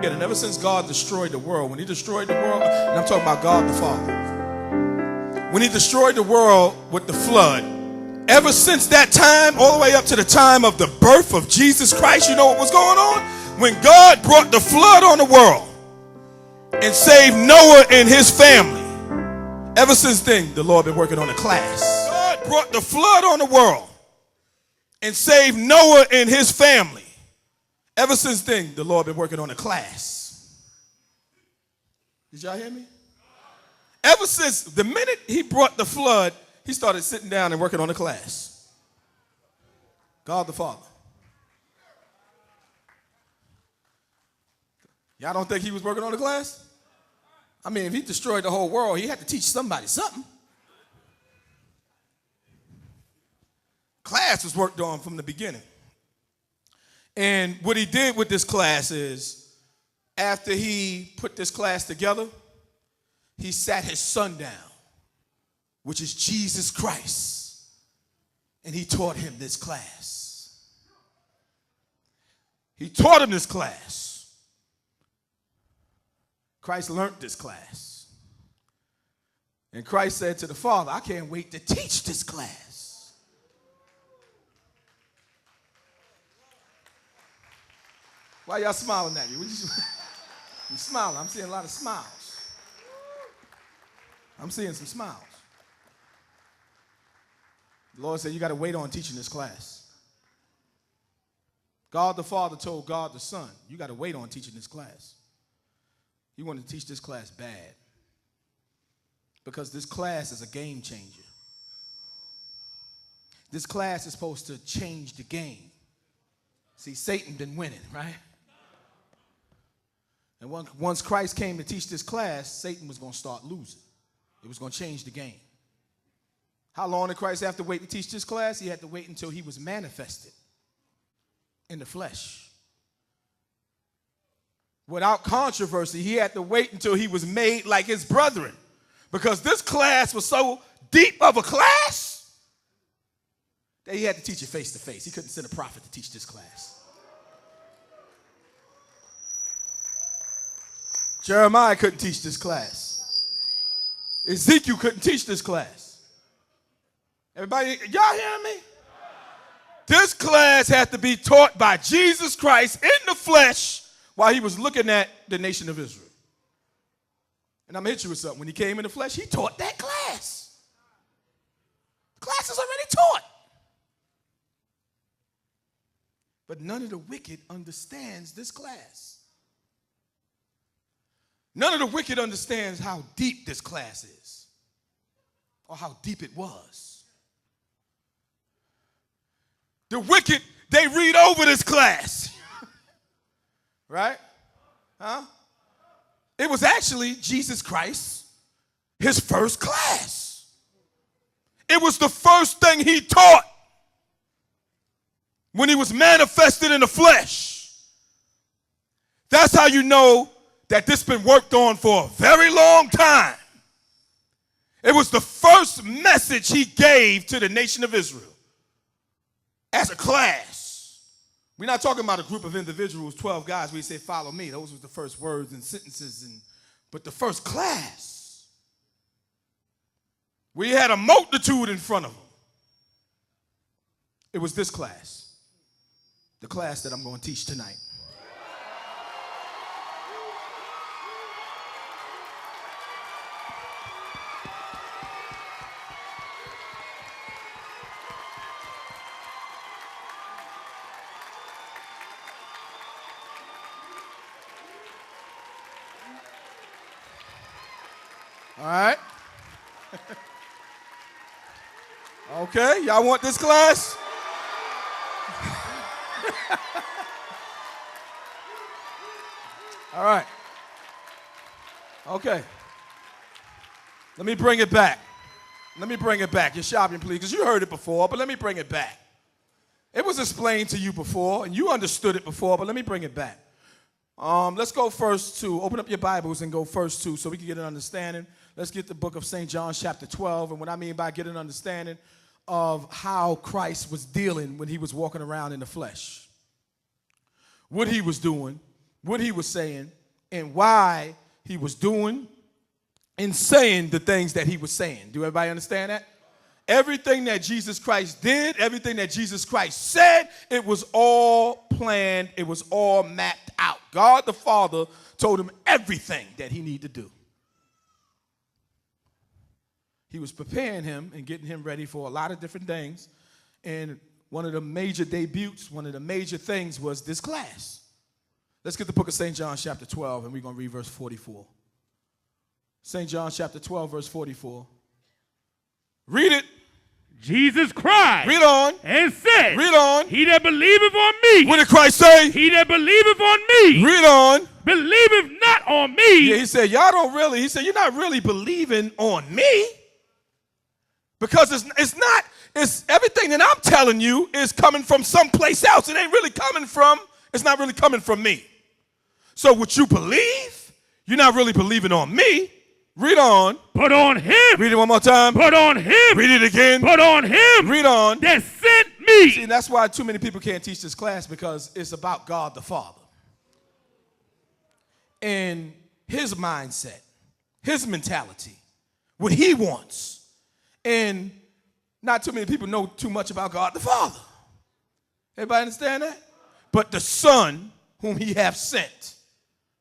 And ever since God destroyed the world, when he destroyed the world, and I'm talking about God the Father, when he destroyed the world with the flood, ever since that time, all the way up to the time of the birth of Jesus Christ, you know what was going on? When God brought the flood on the world and saved Noah and his family, ever since then, the Lord been working on a class. God brought the flood on the world and saved Noah and his family. Ever since then, the Lord been working on a class. Did y'all hear me? Ever since the minute he brought the flood, he started sitting down and working on a class. God the Father. Y'all don't think he was working on a class? I mean, if he destroyed the whole world, he had to teach somebody something. Class was worked on from the beginning. And what he did with this class is, after he put this class together, he sat his son down, which is Jesus Christ, and he taught him this class. He taught him this class. Christ learned this class. And Christ said to the Father, I can't wait to teach this class. Why y'all smiling at me? You smiling? I'm seeing a lot of smiles. I'm seeing some smiles. The Lord said, you got to wait on teaching this class. God the Father told God the Son, you got to wait on teaching this class. He wanted to teach this class bad. Because this class is a game changer. This class is supposed to change the game. See, Satan been winning, right? And once Christ came to teach this class, Satan was going to start losing. It was going to change the game. How long did Christ have to wait to teach this class? He had to wait until he was manifested in the flesh. Without controversy, he had to wait until he was made like his brethren. Because this class was so deep of a class that he had to teach it face to face. He couldn't send a prophet to teach this class. Jeremiah couldn't teach this class. Ezekiel couldn't teach this class. Everybody, y'all hear me? This class had to be taught by Jesus Christ in the flesh while he was looking at the nation of Israel. And I'm going to hit you with something. When he came in the flesh, he taught that class. The class is already taught. But none of the wicked understands this class. None of the wicked understands how deep this class is or how deep it was. The wicked, they read over this class. Right? Huh? It was actually Jesus Christ, his first class. It was the first thing he taught when he was manifested in the flesh. That's how you know that this been worked on for a very long time. It was the first message he gave to the nation of Israel as a class. We're not talking about a group of individuals, 12 guys, where he said, follow me. Those were the first words and sentences, but the first class. We had a multitude in front of them. It was this class, the class that I'm going to teach tonight. All right. Okay, y'all want this class? All right. Okay. Let me bring it back. Let me bring it back. Your shopping, please, because you heard it before, but let me bring it back. It was explained to you before, and you understood it before, but let me bring it back. Let's go first to, open up your Bibles and go first to, so we can get an understanding. Let's get the book of St. John chapter 12. And what I mean by get an understanding of how Christ was dealing when he was walking around in the flesh. What he was doing what he was saying and why he was doing and saying the things that he was saying. Do everybody understand that? Everything that Jesus Christ did, everything that Jesus Christ said, it was all planned. It was all mapped out. God the Father told him everything that he needed to do. He was preparing him and getting him ready for a lot of different things. And one of the major debuts, one of the major things was this class. Let's get the book of St. John chapter 12, and we're going to read verse 44. St. John chapter 12, verse 44. Read it. Jesus cried. Read on. And said. Read on. He that believeth on me. What did Christ say? He that believeth on me. Read on. Believeth not on me. Yeah, he said, y'all don't really, he said, you're not really believing on me. Because it's everything that I'm telling you is coming from someplace else. It ain't really coming from, it's not really coming from me. So what you believe, you're not really believing on me. Read on. Put on him. Read it one more time. Put on him. Read it again. Put on him. Read on. That sent me. See, that's why too many people can't teach this class, because it's about God the Father. And his mindset, his mentality, what he wants. And not too many people know too much about God the Father. Everybody understand that? But the Son whom he hath sent.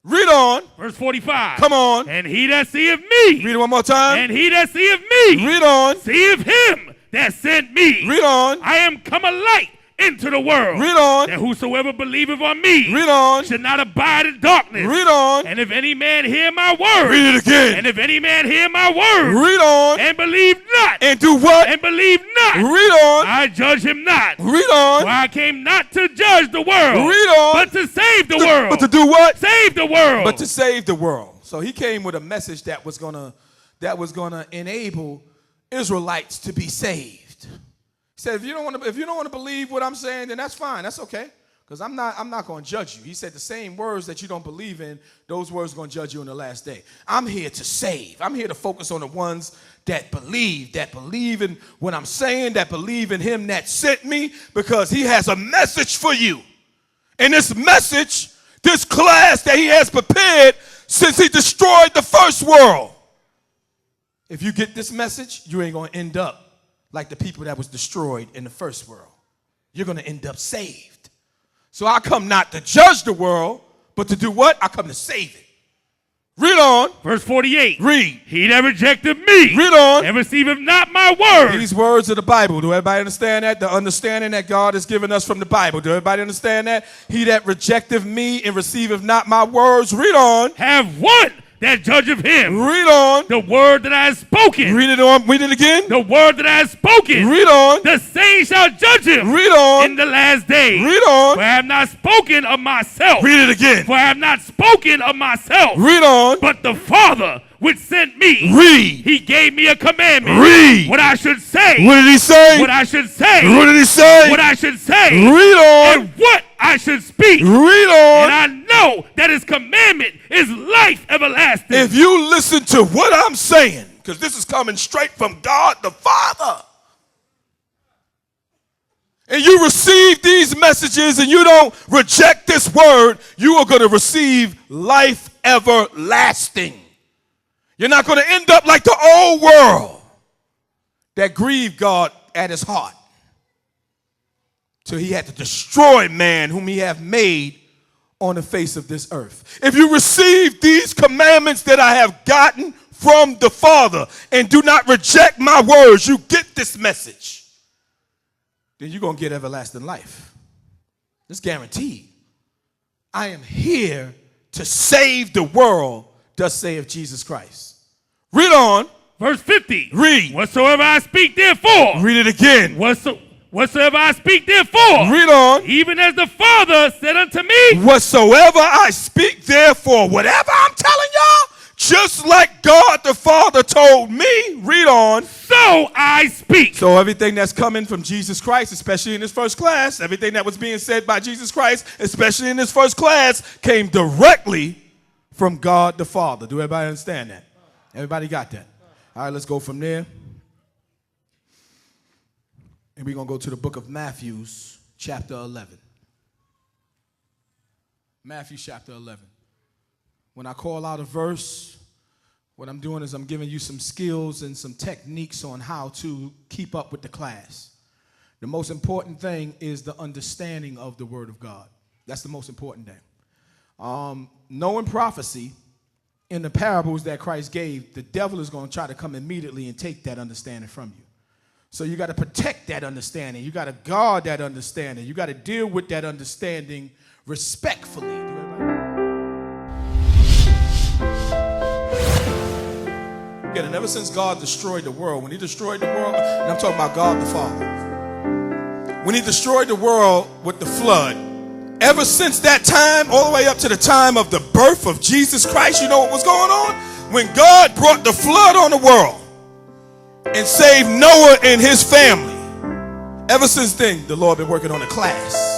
Read on. Verse 45. Come on. And he that seeth me. Read it one more time. And he that seeth me. Read on. Seeth him that sent me. Read on. I am come a light into the world. Read on. That whosoever believeth on me. Read on. Should not abide in darkness. Read on. And if any man hear my word. Read it again. And if any man hear my word. Read on. And believe not. And do what? And believe not. Read on. I judge him not. Read on. For I came not to judge the world. Read on. But to save the world. But to do what? Save the world. But to save the world. So he came with a message that was gonna enable Israelites to be saved. He said, if you don't want to believe what I'm saying, then that's fine. That's okay. Because I'm not going to judge you. He said the same words that you don't believe in, those words are going to judge you on the last day. I'm here to save. I'm here to focus on the ones that believe in what I'm saying, that believe in him that sent me, because he has a message for you. And this message, this class that he has prepared since he destroyed the first world. If you get this message, you ain't going to end up like the people that was destroyed in the first world. You're going to end up saved. So I come not to judge the world, but to do what? I come to save it. Read on. Verse 48. Read. He that rejected me. Read on. And receiveth not my word. These words of the Bible. Do everybody understand that? The understanding that God has given us from the Bible. Do everybody understand that? He that rejecteth me and receiveth not my words. Read on. Have one that judgeth him. Read on. The word that I have spoken. Read it on. Read it again. The word that I have spoken. Read on. The same shall judge him. Read on. In the last day. Read on. For I have not spoken of myself. Read it again. For I have not spoken of myself. Read on. But the Father which sent me. Read. He gave me a commandment. Read. What I should say. What did he say? What I should say. What did he say? What I should say. Read on. And what I should speak. Read on. And I know that his commandment is life everlasting. If you listen to what I'm saying, because this is coming straight from God the Father, and you receive these messages and you don't reject this word, you are going to receive life everlasting. You're not going to end up like the old world that grieved God at his heart. So he had to destroy man whom he hath made on the face of this earth. If you receive these commandments that I have gotten from the Father and do not reject my words, you get this message, then you're going to get everlasting life. It's guaranteed. I am here to save the world, thus saith Jesus Christ. Read on. Verse 50. Read. Whatsoever I speak therefore. Read it again. Whatsoever I speak therefore. Read on. Even as the Father said unto me. Whatsoever I speak therefore. Whatever I'm telling y'all, just like God the Father told me. Read on. So I speak. So everything that's coming from Jesus Christ, especially in this first class, everything that was being said by Jesus Christ, especially in this first class, came directly from God the Father. Do everybody understand that? Everybody got that? All right, let's go from there. And we're going to go to the book of Matthew, chapter 11. Matthew chapter 11. When I call out a verse, what I'm doing is I'm giving you some skills and some techniques on how to keep up with the class. The most important thing is the understanding of the Word of God. That's the most important thing. Knowing prophecy in the parables that Christ gave, the devil is going to try to come immediately and take that understanding from you. So you got to protect that understanding. You got to guard that understanding. You got to deal with that understanding respectfully. And ever since God destroyed the world, when he destroyed the world, and I'm talking about God the Father, when he destroyed the world with the flood, ever since that time, all the way up to the time of the birth of Jesus Christ, you know what was going on? When God brought the flood on the world and saved Noah and his family, ever since then, the Lord been working on a class.